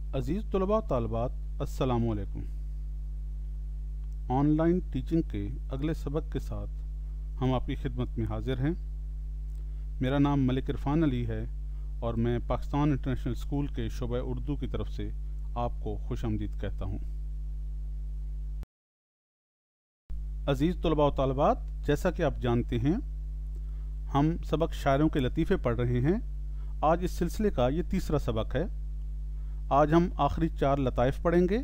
عزیز طلباء و طالبات، السلام علیکم۔ آن لائن ٹیچنگ کے اگلے سبق کے ساتھ ہم آپ کی خدمت میں حاضر ہیں۔ میرا نام ملک عرفان علی ہے اور میں پاکستان انٹرنیشنل اسکول کے شعبہ اردو کی طرف سے آپ کو خوش آمدید کہتا ہوں۔ عزیز طلباء و طالبات، جیسا کہ آپ جانتے ہیں ہم سبق شاعروں کے لطیفے پڑھ رہے ہیں۔ آج اس سلسلے کا یہ تیسرا سبق ہے۔ آج ہم آخری 4 لطائف پڑھیں گے۔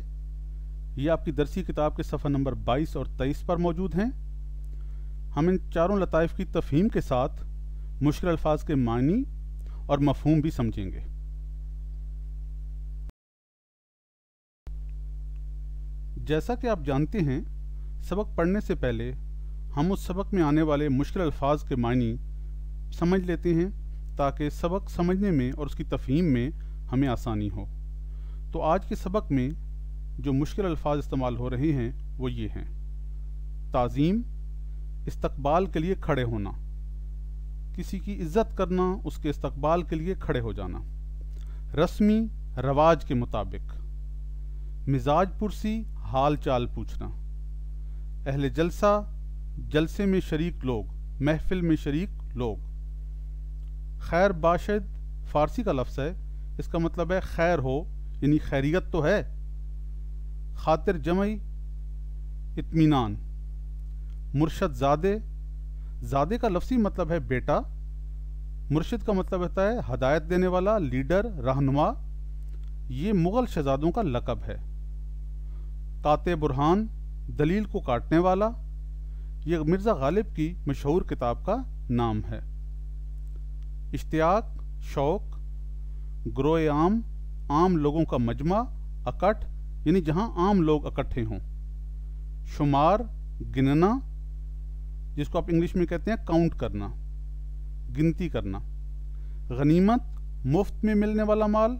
یہ آپ کی درسی کتاب کے صفحہ نمبر 22 اور 23 پر موجود ہیں۔ ہم ان چاروں لطائف کی تفہیم کے ساتھ مشکل الفاظ کے معنی اور مفہوم بھی سمجھیں گے۔ جیسا کہ آپ جانتے ہیں، سبق پڑھنے سے پہلے ہم اس سبق میں آنے والے مشکل الفاظ کے معنی سمجھ لیتے ہیں تاکہ سبق سمجھنے میں اور اس کی تفہیم میں ہمیں آسانی ہو۔ تو آج کے سبق میں جو مشکل الفاظ استعمال ہو رہے ہیں وہ یہ ہیں: تعظیم، استقبال کے لیے کھڑے ہونا، کسی کی عزت کرنا، اس کے استقبال کے لیے کھڑے ہو جانا، رسمی، رواج کے مطابق، مزاج پرسی، حال چال پوچھنا، اہل جلسہ، جلسے میں شریک لوگ، محفل میں شریک لوگ، خیر باشد فارسی کا لفظ ہے، اس کا مطلب ہے خیر ہو، یعنی خیریت تو ہے، خاطر جمعی، اطمینان، مرشد زادے، زادے کا لفظی مطلب ہے بیٹا، مرشد کا مطلب ہوتا ہے ہدایت دینے والا، لیڈر، رہنما، یہ مغل شہزادوں کا لقب ہے۔ قاطع برہان، دلیل کو کاٹنے والا، یہ مرزا غالب کی مشہور کتاب کا نام ہے۔ اشتیاق، شوق، گروہ عام، عام لوگوں کا مجمع، اکٹھ یعنی جہاں عام لوگ اکٹھے ہوں۔ شمار، گننا، جس کو آپ انگلش میں کہتے ہیں کاؤنٹ کرنا، گنتی کرنا۔ غنیمت، مفت میں ملنے والا مال۔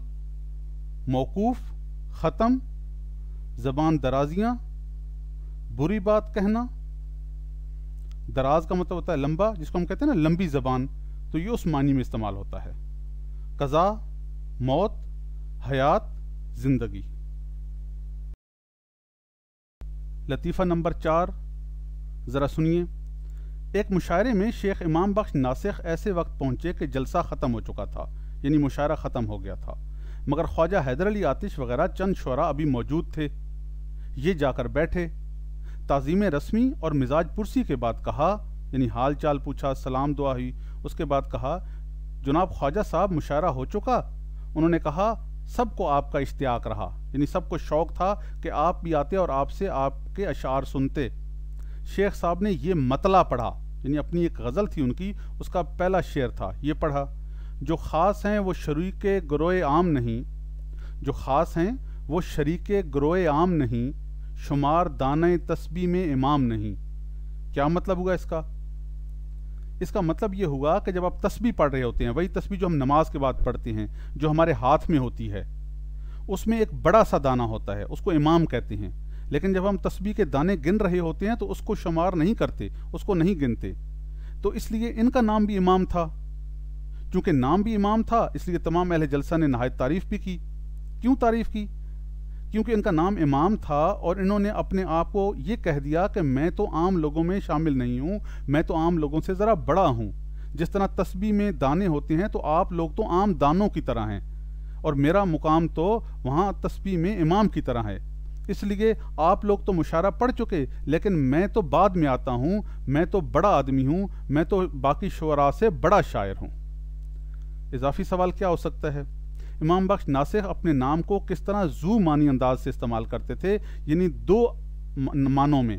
موقوف، ختم، زبان درازیاں، بری بات کہنا۔ دراز کا مطلب ہوتا ہے لمبا، جس کو ہم کہتے ہیں نا لمبی زبان، تو یہ اس معنی میں استعمال ہوتا ہے۔ قضا، موت، حیات، زندگی۔ لطیفہ نمبر 4 ذرا سنیے۔ ایک مشاعرے میں شیخ امام بخش ناسخ ایسے وقت پہنچے کہ جلسہ ختم ہو چکا تھا، یعنی مشاعرہ ختم ہو گیا تھا، مگر خواجہ حیدر علی آتش وغیرہ چند شعراء ابھی موجود تھے۔ یہ جا کر بیٹھے، تعظیم رسمی اور مزاج پرسی کے بعد کہا، یعنی حال چال پوچھا، سلام دعا ہوئی، اس کے بعد کہا، جناب خواجہ صاحب مشاعرہ ہو چکا؟ انہوں نے کہا، سب کو آپ کا اشتیاق رہا، یعنی سب کو شوق تھا کہ آپ بھی آتے اور آپ سے آپ کے اشعار سنتے۔ شیخ صاحب نے یہ مطلع پڑھا، یعنی اپنی ایک غزل تھی ان کی، اس کا پہلا شعر تھا، یہ پڑھا: جو خاص ہیں وہ شریک گروہ عام نہیں، جو خاص ہیں وہ شریک گروہ عام نہیں، شمار دانہ تسبیح میں امام نہیں۔ کیا مطلب ہوا اس کا؟ اس کا مطلب یہ ہوا کہ جب آپ تسبیح پڑھ رہے ہوتے ہیں، وہی تسبیح جو ہم نماز کے بعد پڑھتے ہیں، جو ہمارے ہاتھ میں ہوتی ہے، اس میں ایک بڑا سا دانہ ہوتا ہے، اس کو امام کہتے ہیں۔ لیکن جب ہم تسبیح کے دانے گن رہے ہوتے ہیں تو اس کو شمار نہیں کرتے، اس کو نہیں گنتے، تو اس لیے ان کا نام بھی امام تھا۔ چونکہ نام بھی امام تھا، اس لیے تمام اہل جلسہ نے نہایت تعریف بھی کی۔ کیوں تعریف کی؟ کیونکہ ان کا نام امام تھا اور انہوں نے اپنے آپ کو یہ کہہ دیا کہ میں تو عام لوگوں میں شامل نہیں ہوں، میں تو عام لوگوں سے ذرا بڑا ہوں۔ جس طرح تسبیح میں دانے ہوتے ہیں تو آپ لوگ تو عام دانوں کی طرح ہیں، اور میرا مقام تو وہاں تسبیح میں امام کی طرح ہے۔ اس لیے آپ لوگ تو مشاعرہ پڑھ چکے، لیکن میں تو بعد میں آتا ہوں، میں تو بڑا آدمی ہوں، میں تو باقی شعراء سے بڑا شاعر ہوں۔ اضافی سوال کیا ہو سکتا ہے؟ امام بخش ناسخ اپنے نام کو کس طرح ذو معنی انداز سے استعمال کرتے تھے، یعنی 2 معنوں میں۔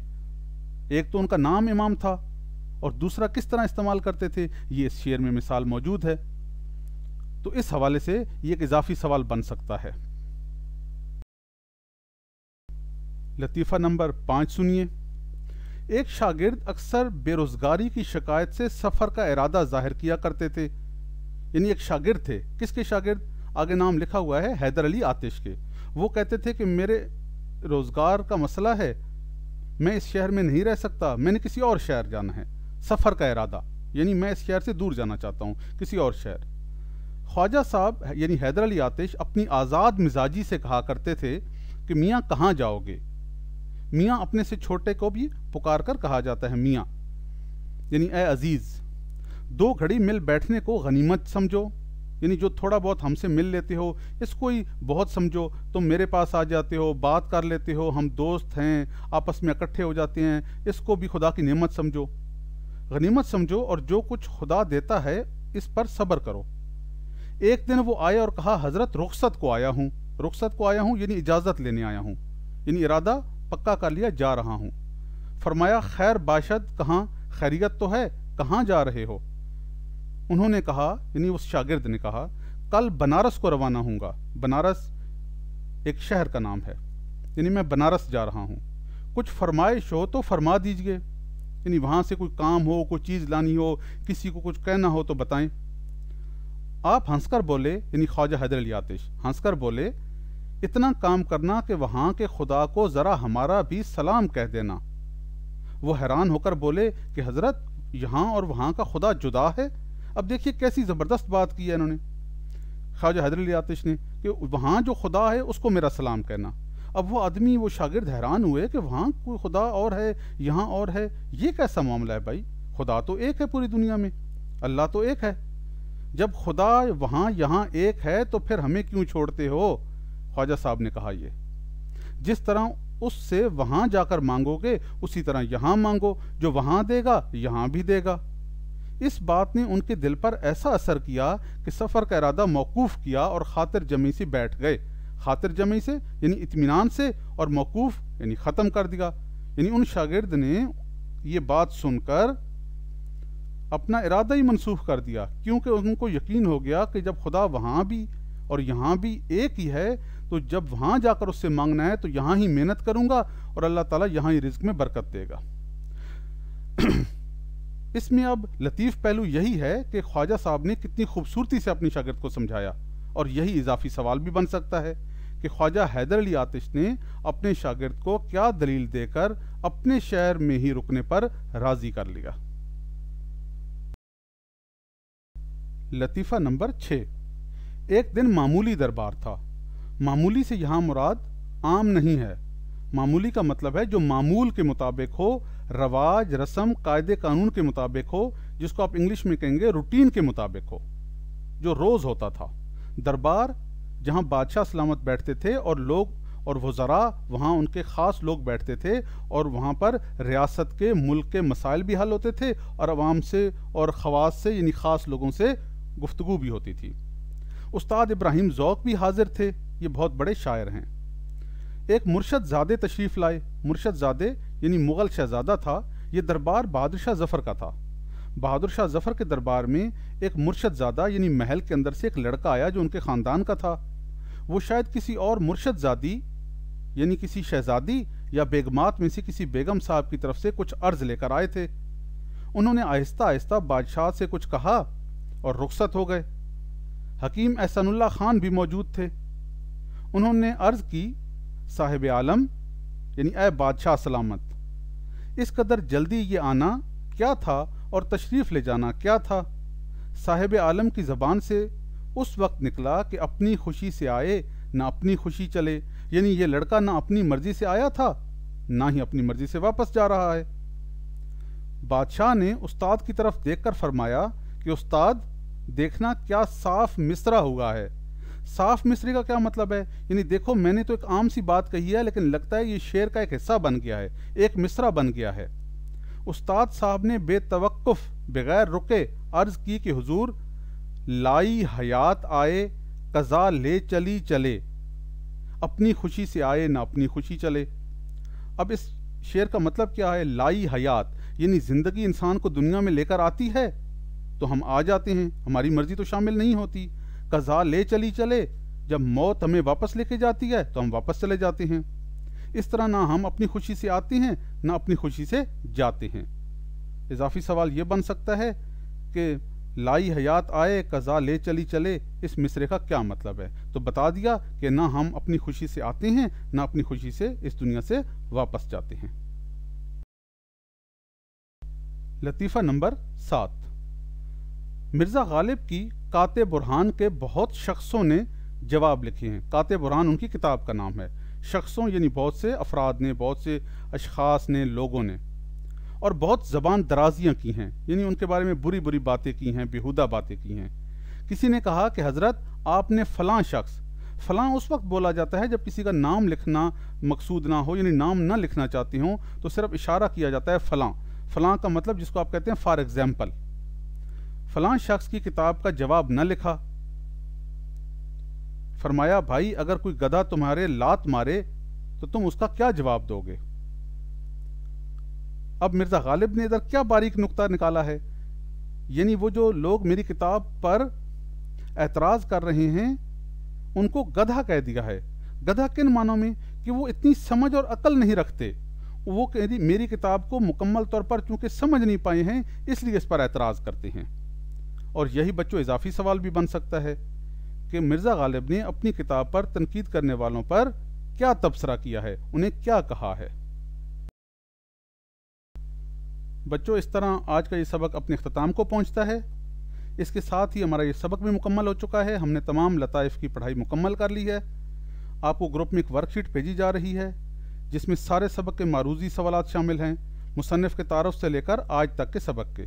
ایک تو ان کا نام امام تھا، اور دوسرا کس طرح استعمال کرتے تھے، یہ اس شعر میں مثال موجود ہے۔ تو اس حوالے سے یہ ایک اضافی سوال بن سکتا ہے۔ لطیفہ نمبر 5 سنیے۔ ایک شاگرد اکثر بے روزگاری کی شکایت سے سفر کا ارادہ ظاہر کیا کرتے تھے، یعنی ایک شاگرد تھے۔ کس کے شاگرد؟ آگے نام لکھا ہوا ہے حیدر علی آتش کے۔ وہ کہتے تھے کہ میرے روزگار کا مسئلہ ہے، میں اس شہر میں نہیں رہ سکتا، میں نے کسی اور شہر جانا ہے۔ سفر کا ارادہ، یعنی میں اس شہر سے دور جانا چاہتا ہوں، کسی اور شہر۔ خواجہ صاحب یعنی حیدر علی آتش اپنی آزاد مزاجی سے کہا کرتے تھے کہ میاں کہاں جاؤ گے؟ میاں اپنے سے چھوٹے کو بھی پکار کر کہا جاتا ہے میاں، یعنی اے عزیز۔ 2 گھڑی مل بیٹھنے کو غنیمت سمجھو، یعنی جو تھوڑا بہت ہم سے مل لیتے ہو اس کو ہی بہت سمجھو، تم میرے پاس آ جاتے ہو، بات کر لیتے ہو، ہم دوست ہیں، آپس میں اکٹھے ہو جاتے ہیں، اس کو بھی خدا کی نعمت سمجھو، غنیمت سمجھو، اور جو کچھ خدا دیتا ہے اس پر صبر کرو۔ ایک دن وہ آئے اور کہا حضرت رخصت کو آیا ہوں یعنی اجازت لینے آیا ہوں، یعنی ارادہ پکا کر لیا جا رہا ہوں۔ فرمایا خیر باشد، کہاں خیریت تو ہے، کہاں جا رہے ہو؟ انہوں نے کہا یعنی اس شاگرد نے کہا کل بنارس کو روانہ ہوں گا۔ بنارس ایک شہر کا نام ہے، یعنی میں بنارس جا رہا ہوں، کچھ فرمائش ہو تو فرما دیجئے، یعنی وہاں سے کوئی کام ہو، کوئی چیز لانی ہو، کسی کو کچھ کہنا ہو تو بتائیں۔ آپ ہنس کر بولے، یعنی خواجہ حیدر علی آتش ہنس کر بولے اتنا کام کرنا کہ وہاں کے خدا کو ذرا ہمارا بھی سلام کہہ دینا۔ وہ حیران ہو کر بولے کہ حضرت یہاں اور وہاں کا خدا جدا ہے؟ اب دیکھیے کیسی زبردست بات کی ہے انہوں نے، خواجہ حیدر علی آتش نے، کہ وہاں جو خدا ہے اس کو میرا سلام کہنا۔ اب وہ آدمی، وہ شاگرد حیران ہوئے کہ وہاں کوئی خدا اور ہے، یہاں اور ہے، یہ کیسا معاملہ ہے بھائی؟ خدا تو ایک ہے پوری دنیا میں، اللہ تو ایک ہے، جب خدا وہاں یہاں ایک ہے تو پھر ہمیں کیوں چھوڑتے ہو؟ خواجہ صاحب نے کہا یہ جس طرح اس سے وہاں جا کر مانگو گے اسی طرح یہاں مانگو، جو وہااں دے گا یہاں بھی دے گا۔ اس بات نے ان کے دل پر ایسا اثر کیا کہ سفر کا ارادہ موقوف کیا اور خاطر جمی سے بیٹھ گئے۔ خاطر جمی سے یعنی اطمینان سے، اور موقوف یعنی ختم کر دیا، یعنی ان شاگرد نے یہ بات سن کر اپنا ارادہ ہی منسوخ کر دیا، کیونکہ ان کو یقین ہو گیا کہ جب خدا وہاں بھی اور یہاں بھی ایک ہی ہے تو جب وہاں جا کر اس سے مانگنا ہے تو یہاں ہی محنت کروں گا اور اللہ تعالیٰ یہاں ہی رزق میں برکت دے گا۔ اس میں اب لطیف پہلو یہی ہے کہ خواجہ صاحب نے کتنی خوبصورتی سے اپنی شاگرد کو سمجھایا، اور یہی اضافی سوال بھی بن سکتا ہے کہ خواجہ حیدر علی آتش نے اپنے شاگرد کو کیا دلیل دے کر اپنے شہر میں ہی رکنے پر راضی کر لیا۔ لطیفہ نمبر 6۔ ایک دن معمولی دربار تھا۔ معمولی سے یہاں مراد عام نہیں ہے، معمولی کا مطلب ہے جو معمول کے مطابق ہو، رواج رسم قاعدے قانون کے مطابق ہو، جس کو آپ انگلش میں کہیں گے روٹین کے مطابق ہو، جو روز ہوتا تھا۔ دربار جہاں بادشاہ سلامت بیٹھتے تھے اور لوگ اور وزراء وہاں ان کے خاص لوگ بیٹھتے تھے، اور وہاں پر ریاست کے ملک کے مسائل بھی حل ہوتے تھے اور عوام سے اور خواص سے یعنی خاص لوگوں سے گفتگو بھی ہوتی تھی۔ استاد ابراہیم ذوق بھی حاضر تھے، یہ بہت بڑے شاعر ہیں۔ ایک مرشد زادے تشریف لائے۔ مرشد زادے یعنی مغل شہزادہ تھا۔ یہ دربار بہادر شاہ ظفر کا تھا۔ بہادر شاہ ظفر کے دربار میں ایک مرشد زادہ یعنی محل کے اندر سے ایک لڑکا آیا جو ان کے خاندان کا تھا۔ وہ شاید کسی اور مرشد زادی یعنی کسی شہزادی یا بیگمات میں سے کسی بیگم صاحب کی طرف سے کچھ عرض لے کر آئے تھے۔ انہوں نے آہستہ آہستہ بادشاہ سے کچھ کہا اور رخصت ہو گئے۔ حکیم احسان اللہ خان بھی موجود تھے۔ انہوں نے عرض کی صاحب عالم یعنی اے بادشاہ سلامت، اس قدر جلدی یہ آنا کیا تھا اور تشریف لے جانا کیا تھا؟ صاحب عالم کی زبان سے اس وقت نکلا کہ اپنی خوشی سے آئے نہ اپنی خوشی چلے، یعنی یہ لڑکا نہ اپنی مرضی سے آیا تھا نہ ہی اپنی مرضی سے واپس جا رہا ہے۔ بادشاہ نے استاد کی طرف دیکھ کر فرمایا کہ استاد دیکھنا کیا صاف مصرع ہوا ہے۔ صاف مصرے کا کیا مطلب ہے؟ یعنی دیکھو میں نے تو ایک عام سی بات کہی ہے لیکن لگتا ہے یہ شعر کا ایک حصہ بن گیا ہے، ایک مصرع بن گیا ہے۔ استاد صاحب نے بے توقف بغیر رکے عرض کی کہ حضور لائی حیات آئے قضا لے چلی چلے، اپنی خوشی سے آئے نہ اپنی خوشی چلے۔ اب اس شعر کا مطلب کیا ہے؟ لائی حیات یعنی زندگی انسان کو دنیا میں لے کر آتی ہے تو ہم آ جاتے ہیں، ہماری مرضی تو شامل نہیں ہوتی۔ قضا لے چلی چلے، جب موت ہمیں واپس لے کے جاتی ہے تو ہم واپس چلے جاتے ہیں۔ اس طرح نہ ہم اپنی خوشی سے آتے ہیں نہ اپنی خوشی سے جاتے ہیں۔ اضافی سوال یہ بن سکتا ہے کہ لائی حیات آئے قضا لے چلی چلے، اس مصرے کا کیا مطلب ہے؟ تو بتا دیا کہ نہ ہم اپنی خوشی سے آتے ہیں نہ اپنی خوشی سے اس دنیا سے واپس جاتے ہیں۔ لطیفہ نمبر 7۔ مرزا غالب کی قاطع برہان کے بہت شخصوں نے جواب لکھے ہیں۔ قاطع برہان ان کی کتاب کا نام ہے۔ شخصوں یعنی بہت سے افراد نے، بہت سے اشخاص نے، لوگوں نے، اور بہت زبان درازیاں کی ہیں، یعنی ان کے بارے میں بری بری باتیں کی ہیں، بیہودہ باتیں کی ہیں۔ کسی نے کہا کہ حضرت آپ نے فلاں شخص، فلاں اس وقت بولا جاتا ہے جب کسی کا نام لکھنا مقصود نہ ہو، یعنی نام نہ لکھنا چاہتے ہوں تو صرف اشارہ کیا جاتا ہے فلاں۔ فلاں کا مطلب جس کو آپ کہتے ہیں فار ایگزامپل، فلاں شخص کی کتاب کا جواب نہ لکھا۔ فرمایا بھائی اگر کوئی گدھا تمہارے لات مارے تو تم اس کا کیا جواب دو گے؟ اب مرزا غالب نے ادھر کیا باریک نقطہ نکالا ہے، یعنی وہ جو لوگ میری کتاب پر اعتراض کر رہے ہیں ان کو گدھا کہہ دیا ہے۔ گدھا کن معنوں میں؟ کہ وہ اتنی سمجھ اور عقل نہیں رکھتے، وہ میری کتاب کو مکمل طور پر چونکہ سمجھ نہیں پائے ہیں اس لیے اس پر اعتراض کرتے ہیں۔ اور یہی بچوں اضافی سوال بھی بن سکتا ہے کہ مرزا غالب نے اپنی کتاب پر تنقید کرنے والوں پر کیا تبصرہ کیا ہے، انہیں کیا کہا ہے۔ بچوں اس طرح آج کا یہ سبق اپنے اختتام کو پہنچتا ہے۔ اس کے ساتھ ہی ہمارا یہ سبق بھی مکمل ہو چکا ہے۔ ہم نے تمام لطائف کی پڑھائی مکمل کر لی ہے۔ آپ کو گروپ میں ایک ورک شیٹ بھیجی جا رہی ہے جس میں سارے سبق کے معروضی سوالات شامل ہیں، مصنف کے تعارف سے لے کر آج تک کے سبق کے۔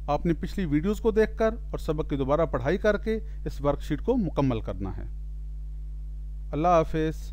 آپ نے پچھلی ویڈیوز کو دیکھ کر اور سبق کی دوبارہ پڑھائی کر کے اس ورک شیٹ کو مکمل کرنا ہے۔ اللہ حافظ۔